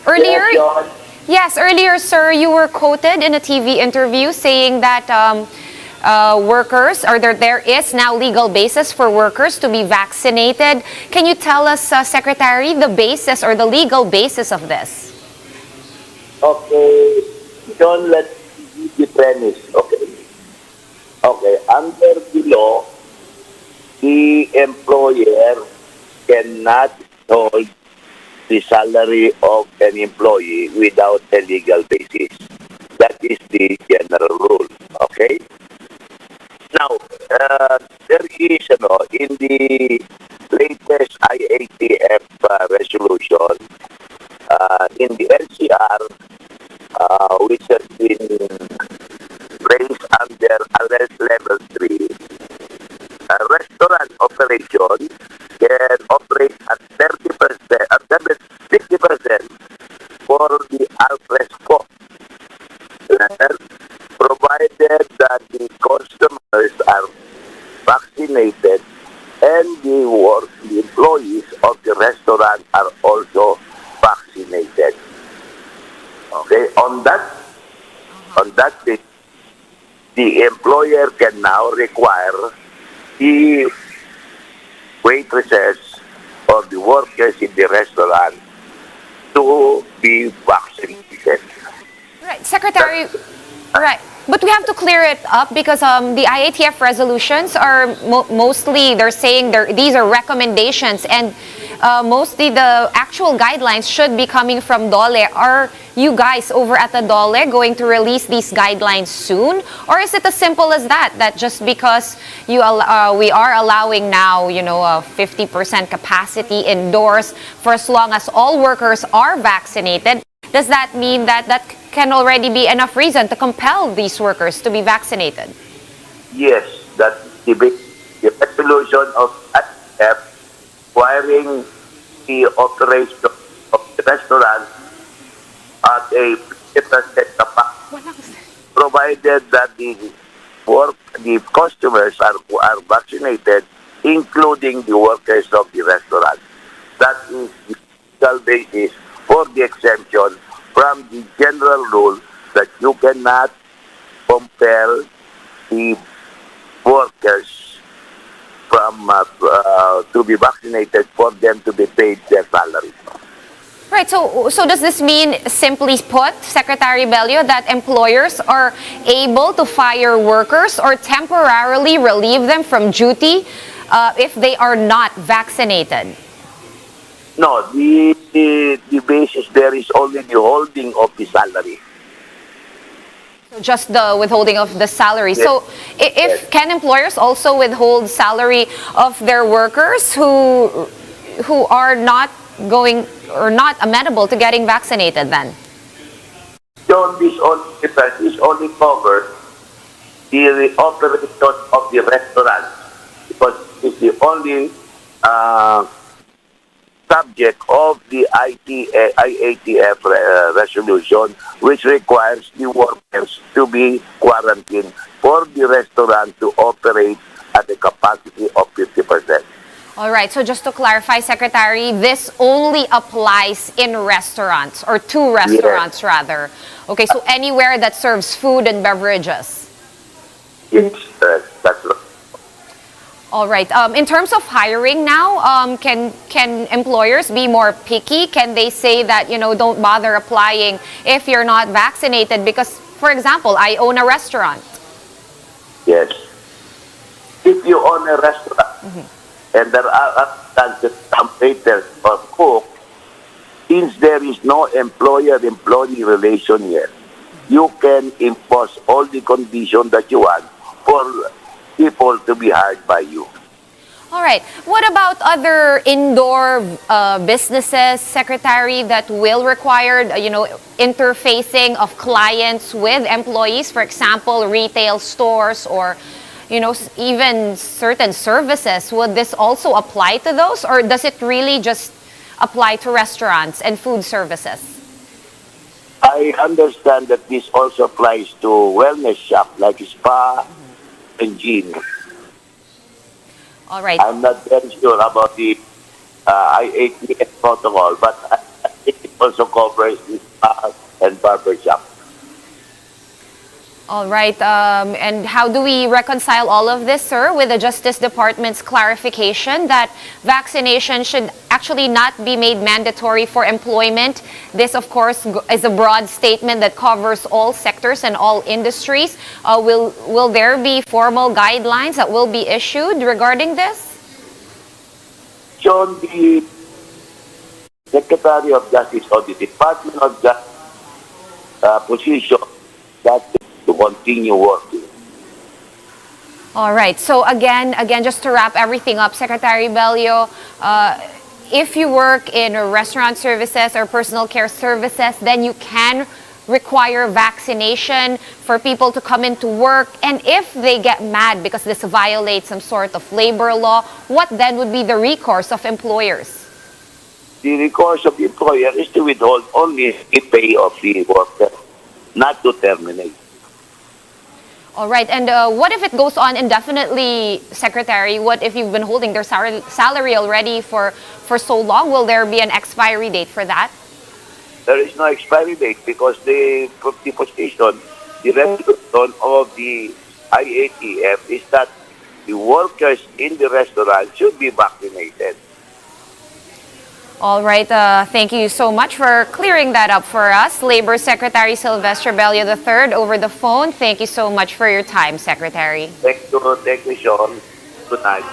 Earlier, Yes, John. yes, earlier, sir, you were quoted in a TV interview saying that workers, or there is now legal basis for workers to be vaccinated. Can you tell us, Secretary, the basis or the legal basis of this? Okay, John, let's give the premise. Okay. Okay, under the law, the employer cannot hold the salary of an employee without a legal basis. That is the general rule. Okay? Now, there is, in the latest IATF resolution, in the NCR, which has been placed under arrest level 3, a restaurant operation can operate at 30%, at 50% for the alfresco, provided that the customers are vaccinated and the employees of the restaurant are also vaccinated. Okay, on that basis, the employer can now require the waitresses or the workers in the restaurant to be vaccinated. Right, Secretary. Right. But we have to clear it up because the IATF resolutions are mostly, they're saying these are recommendations, and mostly the actual guidelines should be coming from DOLE. Are you guys over at the DOLE going to release these guidelines soon? Or is it as simple as that, that just because we are allowing now, 50% capacity indoors for as long as all workers are vaccinated, does that mean that that can already be enough reason to compel these workers to be vaccinated? Yes, that the resolution of IATF requiring the operation of the restaurant at a 50% capacity, provided that the customers are vaccinated, including the workers of the restaurant. That is the legal basis for the exemption from the general rule that you cannot compel the workers from to be vaccinated for them to be paid their salary. Right, so does this mean, simply put, Secretary Bello, that employers are able to fire workers or temporarily relieve them from duty if they are not vaccinated? No, the basis there is only the holding of the salary. So just the withholding of the salary. Yes. So if can employers also withhold salary of their workers who are not going or not amenable to getting vaccinated then? So this only covers the operation of the restaurant, because it's the only subject of the IATF resolution, which requires the workers to be quarantined for the restaurant to operate at a capacity of 50%. All right, so just to clarify, Secretary, this only applies in restaurants, or to restaurants rather. Okay, so anywhere that serves food and beverages. Yes, that's right. All right. In terms of hiring now, can employers be more picky? Can they say that, don't bother applying if you're not vaccinated? Because, for example, I own a restaurant. Yes. If you own a restaurant, and there are some waiters or cook, since there is no employer-employee relation yet, you can impose all the conditions that you want for people to be hired by you. All right. What about other indoor businesses, Secretary, that will require, interfacing of clients with employees? For example, retail stores or, even certain services. Would this also apply to those, or does it really just apply to restaurants and food services? I understand that this also applies to wellness shop like spa and gym. All right. I'm not very sure about the IATF protocol, but I think also covers the spa and barber shop. All right. And how do we reconcile all of this, sir, with the Justice Department's clarification that vaccination should actually not be made mandatory for employment? This, of course, is a broad statement that covers all sectors and all industries. Will there be formal guidelines that will be issued regarding this? John, the Secretary of Justice or the Department of Justice position that to continue working. All right. So again, just to wrap everything up, Secretary Bello, if you work in restaurant services or personal care services, then you can require vaccination for people to come into work. And if they get mad because this violates some sort of labor law, what then would be the recourse of employers? The recourse of the employer is to withhold only the pay of the worker, not to terminate. All right. And what if it goes on indefinitely, Secretary? What if you've been holding their salary already for so long? Will there be an expiry date for that? There is no expiry date because the position, the resolution of the IATF is that the workers in the restaurant should be vaccinated. All right. Thank you so much for clearing that up for us. Labor Secretary Silvestre Bello III over the phone. Thank you so much for your time, Secretary. Thank you, Sean. Good night.